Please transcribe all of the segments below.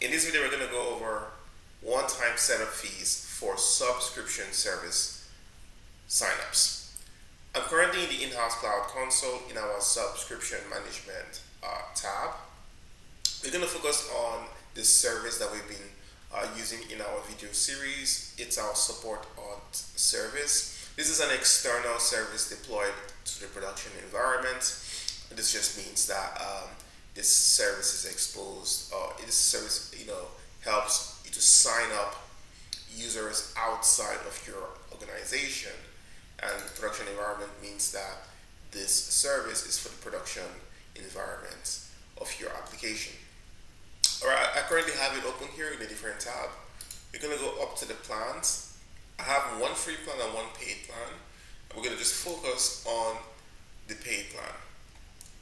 In this video, we're going to go over one-time setup fees for subscription service signups. I'm currently in the Inhouz Cloud console in our subscription management tab. We're going to focus on this service that we've been using in our video series. It's our support auth service. This is an external service deployed to the production environment. This just means that this service is exposed. This service, helps you to sign up users outside of your organization, and the production environment means that this service is for the production environment of your application. Alright, I currently have it open here in a different tab. You're going to go up to the plans. I have one free plan and one paid plan. And we're going to just focus on the paid plan.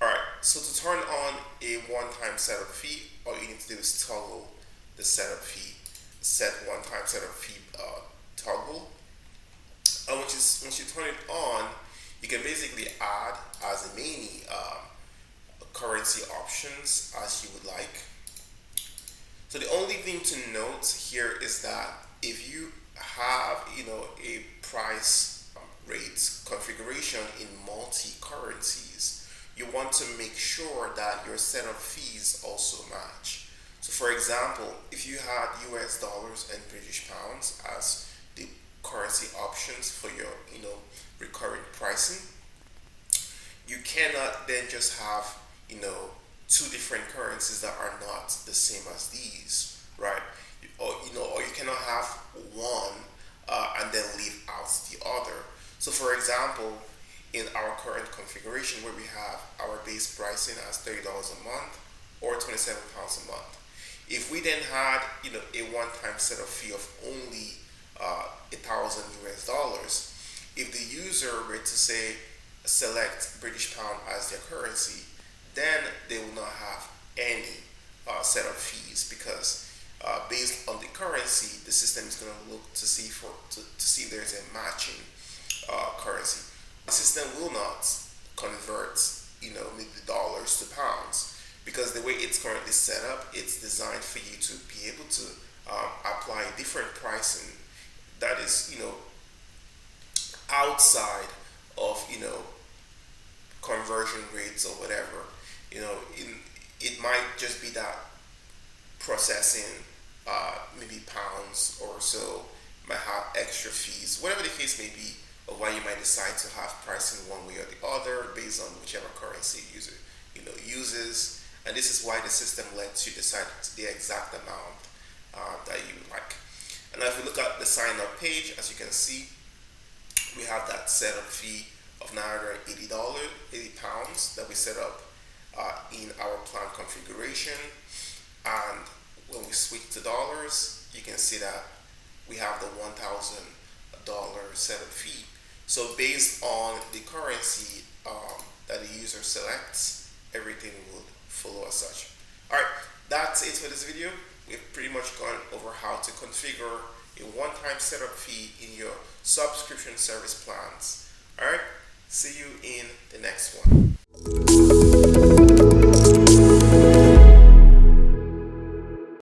Alright, so to turn on a one-time setup fee, all you need to do is toggle the setup fee, set one-time setup fee toggle. And once you turn it on, you can basically add as many currency options as you would like. So the only thing to note here is that if you have a price rates configuration in multi-currencies, you want to make sure that your setup fees also match. So for example, if you had US dollars and British pounds as the currency options for your recurring pricing, you cannot then just have two different currencies that are not the same as these, right? Or you cannot have one and then leave out the other. So for example, in our current configuration where we have our base pricing as $30 a month or £27 a month, if we then had a one-time setup fee of only $1,000 US, if the user were to say select British pound as their currency, then they will not have any setup fees, because based on the currency, the system is going to look to see if there's a matching currency. The system will not convert maybe dollars to pounds, because the way it's currently set up, it's designed for you to be able to apply different pricing that is outside of conversion rates or whatever. It might just be that processing maybe pounds or so might have extra fees, whatever the case may be, of why you might decide to have pricing one way or the other based on whichever currency user uses. And this is why the system lets you decide the exact amount that you would like. And now if we look at the sign up page, as you can see, we have that setup fee of $980 £80 that we set up in our plan configuration. And when we switch to dollars, you can see that we have the $1,000 setup fee. So based on the currency that the user selects, everything would follow as such. Alright, that's it for this video. We've pretty much gone over how to configure a one-time setup fee in your subscription service plans. Alright, see you in the next one.